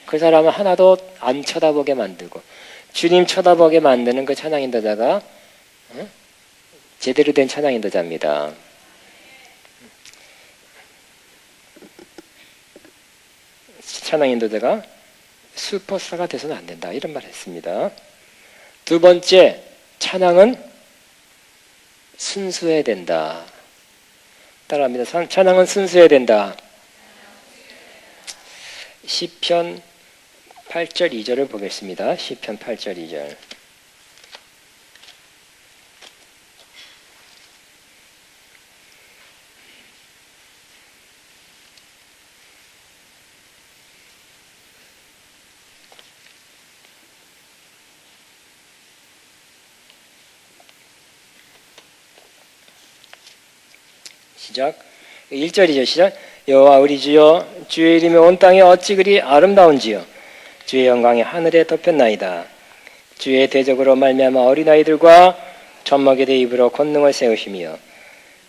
Speaker 1: 그 사람은 하나도 안 쳐다보게 만들고 주님 쳐다보게 만드는 그 찬양 인도자가 제대로 된 찬양 인도자입니다. 찬양 인도자가 슈퍼스타가 돼서는 안 된다, 이런 말을 했습니다. 두 번째, 찬양은 순수해야 된다. 따라합니다. 찬양은 순수해야 된다. 시편 8절 2절을 보겠습니다. 시편 8절 2절. 시작. 1절이죠. 시작. 여호와 우리 주여 주의 이름이 온 땅에 어찌 그리 아름다운지요. 주의 영광이 하늘에 덮였나이다. 주의 대적으로 말미암아 어린아이들과 젖먹이들 입으로 권능을 세우시며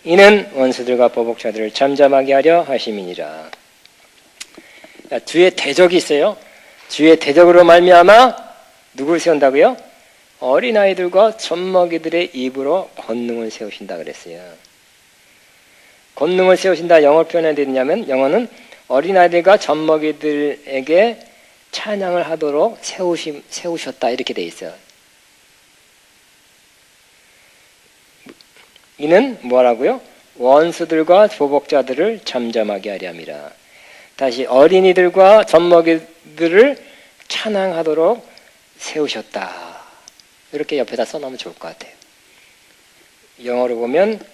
Speaker 1: 이는 원수들과 보복자들을 잠잠하게 하려 하심이니라. 주의 대적이 있어요. 주의 대적으로 말미암아 누굴 세운다고요? 어린아이들과 젖먹이들의 입으로 권능을 세우신다 그랬어요. 권능을 세우신다 영어로 표현해야 되냐면 영어는 어린아이들과 젖먹이들에게 찬양을 하도록 세우셨다 이렇게 돼 있어요. 이는 뭐라고요? 원수들과 보복자들을 잠잠하게 하려 함이라. 다시 어린이들과 젖먹이들을 찬양하도록 세우셨다. 이렇게 옆에다 써놓으면 좋을 것 같아요. 영어로 보면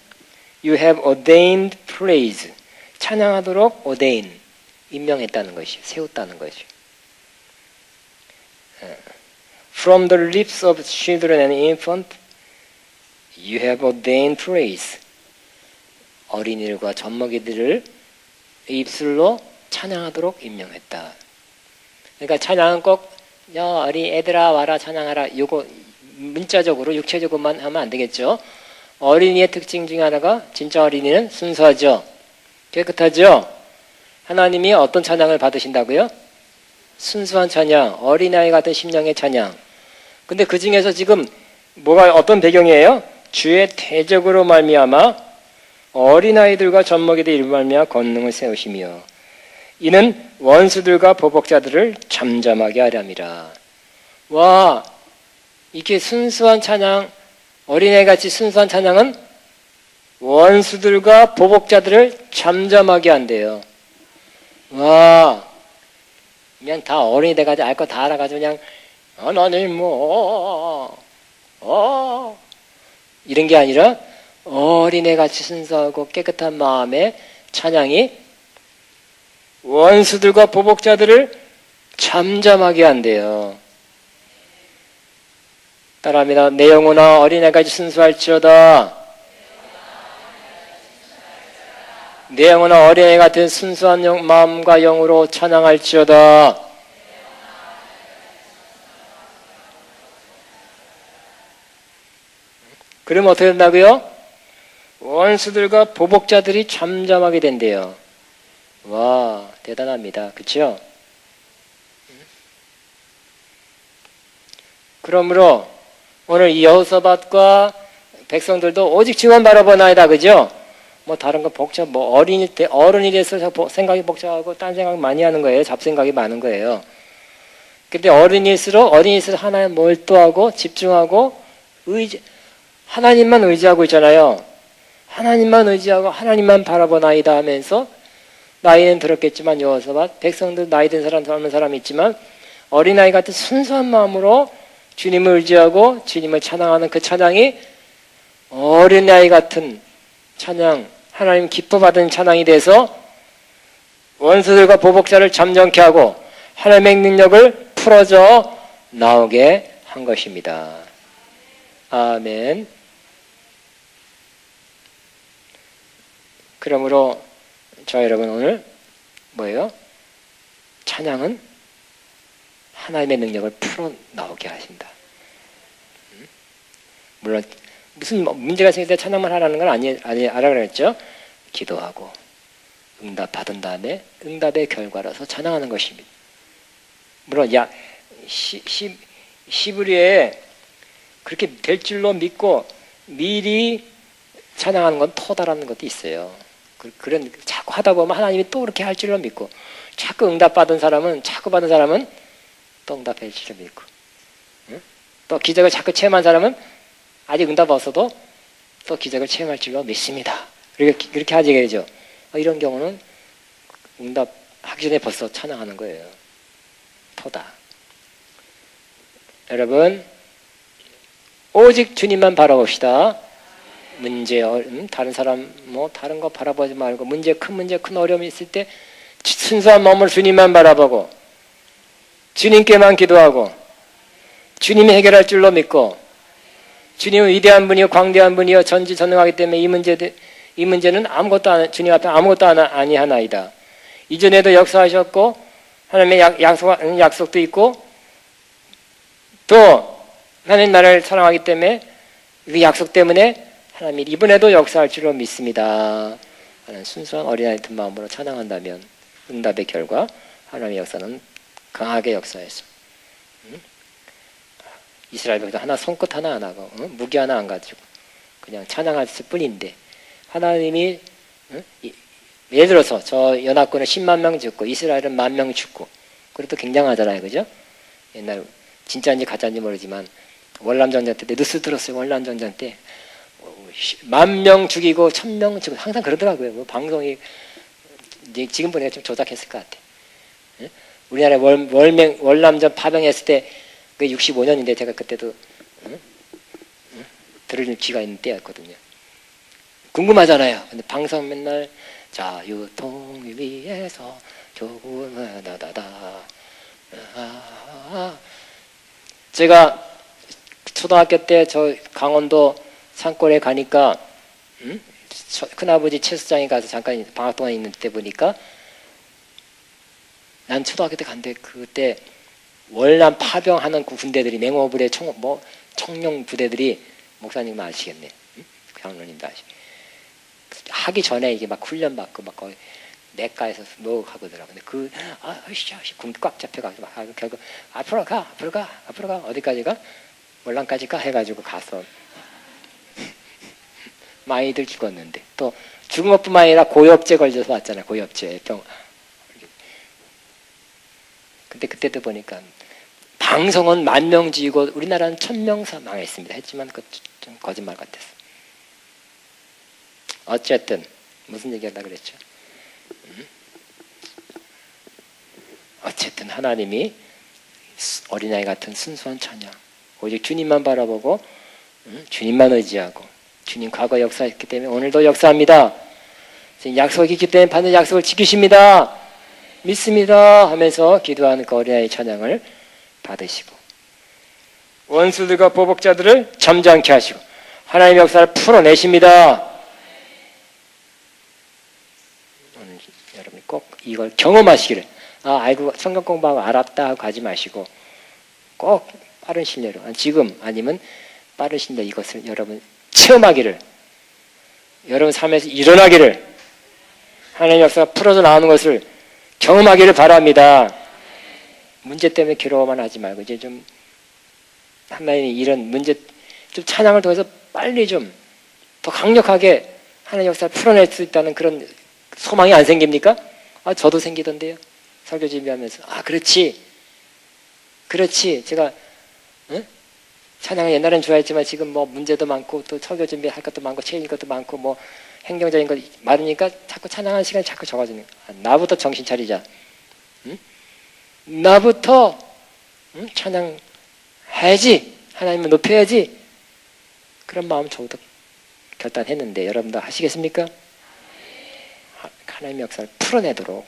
Speaker 1: You have ordained praise. 찬양하도록 ordain. 임명했다는 것이요. 세웠다는 것이요. From the lips of children and infant, you have ordained praise. 어린이들과 젖먹이들을 입술로 찬양하도록 임명했다. 그러니까 찬양은 꼭 야 어린 애들아 와라 찬양하라. 요거 문자적으로 육체적으로만 하면 안 되겠죠. 어린이의 특징 중에 하나가 진짜 어린이는 순수하죠. 깨끗하죠. 하나님이 어떤 찬양을 받으신다고요? 순수한 찬양, 어린아이 같은 심령의 찬양. 근데 그 중에서 지금 뭐가 어떤 배경이에요? 주의 대적으로 말미암아 어린아이들과 젖먹이들 이름으로 말미암아 권능을 세우시며 이는 원수들과 보복자들을 잠잠하게 하려 함이라. 와, 이렇게 순수한 찬양, 어린애같이 순수한 찬양은 원수들과 보복자들을 잠잠하게 한대요. 와, 그냥 다 어린이 돼가지고 알 거 다 알아가지고 그냥 하나님 이런 게 아니라 어린애같이 순수하고 깨끗한 마음의 찬양이 원수들과 보복자들을 잠잠하게 한대요. 따라합니다. 내 영혼아 어린애같이 순수할지어다. 내 영혼아 어린애 같은 순수한 마음과 영으로 찬양할지어다. 그러면 어떻게 된다고요? 원수들과 보복자들이 잠잠하게 된대요. 와, 대단합니다. 그렇죠? 그러므로 오늘 이 여호사밧과 백성들도 오직 주만 바라보나이다. 그죠? 뭐 다른 거 어른이 돼서 생각이 복잡하고 딴 생각 많이 하는 거예요. 잡생각이 많은 거예요. 근데 어린이일수록 하나님 몰두하고 집중하고 하나님만 의지하고 있잖아요. 하나님만 의지하고 하나님만 바라보나이다 하면서 나이는 들었겠지만 여호사밧 백성들 나이 든 사람 젊은 사람이 있지만 어린아이 같은 순수한 마음으로 주님을 의지하고 주님을 찬양하는 그 찬양이 어린아이 같은 찬양, 하나님 기뻐받은 찬양이 돼서 원수들과 보복자를 잠잠케 하고 하나님의 능력을 풀어져 나오게 한 것입니다. 아멘. 그러므로 저 여러분 오늘 뭐예요? 찬양은 하나님의 능력을 풀어 나오게 하신다. 물론 무슨 문제가 생길 때 찬양만 하라는 건 아니라 그랬죠. 기도하고 응답 받은 다음에 응답의 결과라서 찬양하는 것입니다. 물론 시브리에 그렇게 될 줄로 믿고 미리 찬양하는 건 토다라는 것도 있어요. 그런 자꾸 하다 보면 하나님이 또 그렇게 할 줄로 믿고 자꾸 받은 사람은 또 응답할 줄로 믿고 또 기적을 자꾸 체험한 사람은 아직 응답 없어도 또 기적을 체험할 줄로 믿습니다. 그렇게 하게 되죠. 이런 경우는 응답하기 전에 벌써 찬양하는 거예요. 토다. 여러분, 오직 주님만 바라봅시다. 문제, 다른 사람, 다른 거 바라보지 말고, 큰 문제, 큰 어려움이 있을 때, 순수한 마음으로 주님만 바라보고, 주님께만 기도하고, 주님이 해결할 줄로 믿고, 주님은 위대한 분이요, 광대한 분이요, 전지전능하기 때문에 이 문제는 주님 앞에 아무것도 아니하나이다. 이전에도 역사하셨고, 하나님의 약속도 있고, 또, 하나님 나라를 사랑하기 때문에, 그 약속 때문에, 하나님이 이번에도 역사할 줄로 믿습니다. 하는 순수한 어린아이 같은 마음으로 찬양한다면 응답의 결과 하나님의 역사는 강하게 역사했어. 이스라엘 백성 하나 손끝 하나 안 하고 무기 하나 안 가지고 그냥 찬양할 뿐인데 하나님이 예를 들어서 저 연합군을 10만 명 죽고 이스라엘은 1만 명 죽고 그것도 굉장하잖아요, 그죠? 옛날 진짜인지 가짜인지 모르지만 월남전쟁 때 뉴스 들었어요. 월남전쟁 때 10,000명 죽이고 1,000명 죽이고 항상 그러더라고요. 방송이 지금 보니까 좀 조작했을 것 같아. 우리나라에 월남전 파병했을 때 그 65년인데 제가 그때도 들을 귀가 있는 때였거든요. 궁금하잖아요. 근데 방송 맨날 자유통 위에서 조금 다다다. 제가 초등학교 때 저 강원도 산골에 가니까 큰아버지 채수장에 가서 잠깐 방학 동안 있는 때 보니까 난 초등학교 때 갔는데 그때 월남 파병하는 군대들이 맹호부대 청룡 부대들이 목사님 아시겠네. 장로님도 하기 전에 이게 막 훈련 받고 막 거의 내과에서 하거더라고. 근데 군 꽉 잡혀가지고 막 결국 앞으로 가 어디까지 가? 월남까지 가 해가지고 가서 많이들 죽었는데 또 죽은 것뿐만 아니라 고엽제 걸려서 왔잖아요. 고엽제 병. 근데 그때도 보니까 방송은 10,000명 죽이고 우리나라는 1,000명 망했습니다. 했지만 그 좀 거짓말 같았어. 어쨌든 무슨 얘기하려고 그랬죠? 어쨌든 하나님이 어린아이 같은 순수한 찬양 오직 주님만 바라보고 주님만 의지하고 주님 과거 역사했기 때문에 오늘도 역사합니다. 약속이 있기 때문에 반드시 약속을 지키십니다. 믿습니다 하면서 기도하는 그 어린아이 찬양을 받으시고 원수들과 보복자들을 점잖게 하시고 하나님의 역사를 풀어내십니다. 오늘 여러분이 꼭 이걸 경험하시기를 알고 성경 공부하고 알았다 하고 가지 마시고 꼭 빠른 신뢰로 지금 아니면 빠른 신뢰 이것을 여러분 체험하기를 여러분 삶에서 일어나기를 하나님의 역사가 풀어져 나오는 것을 경험하기를 바랍니다. 문제 때문에 괴로워만 하지 말고 이제 좀 하나님이 이런 문제 좀 찬양을 통해서 빨리 좀 더 강력하게 하나님의 역사를 풀어낼 수 있다는 그런 소망이 안 생깁니까? 저도 생기던데요. 설교 준비하면서 그렇지 제가 찬양을 옛날엔 좋아했지만 지금 문제도 많고 또 설교 준비할 것도 많고 책임 것도 많고 행정적인 것 많으니까 자꾸 찬양하는 시간이 자꾸 적어지는 거야. 나부터 정신 차리자. 나부터 찬양해야지. 하나님을 높여야지. 그런 마음 저도 결단했는데 여러분도 하시겠습니까? 하나님의 역사를 풀어내도록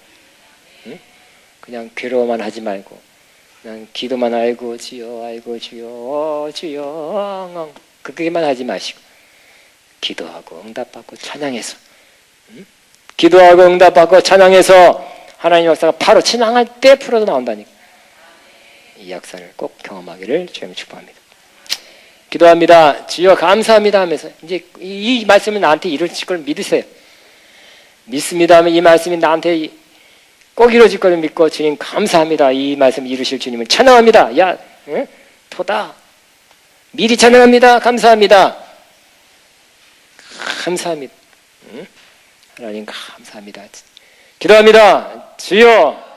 Speaker 1: 그냥 괴로워만 하지 말고 그냥 기도만 알고 주여 그렇게만 하지 마시고 기도하고 응답받고 찬양해서 기도하고 응답받고 찬양해서 하나님의 역사가 바로 찬양할 때 풀어져 나온다니까. 이 역사를 꼭 경험하기를 주님 축복합니다. 기도합니다. 주여 감사합니다 하면서 이제 이 말씀이 나한테 이루어질 걸 믿으세요. 믿습니다 하면 이 말씀이 나한테 꼭 이루어질 걸 믿고 주님 감사합니다. 이 말씀 이루실 주님을 찬양합니다. 토다. 미리 찬양합니다. 감사합니다. 감사합니다. 하나님 감사합니다. 기도합니다. 주여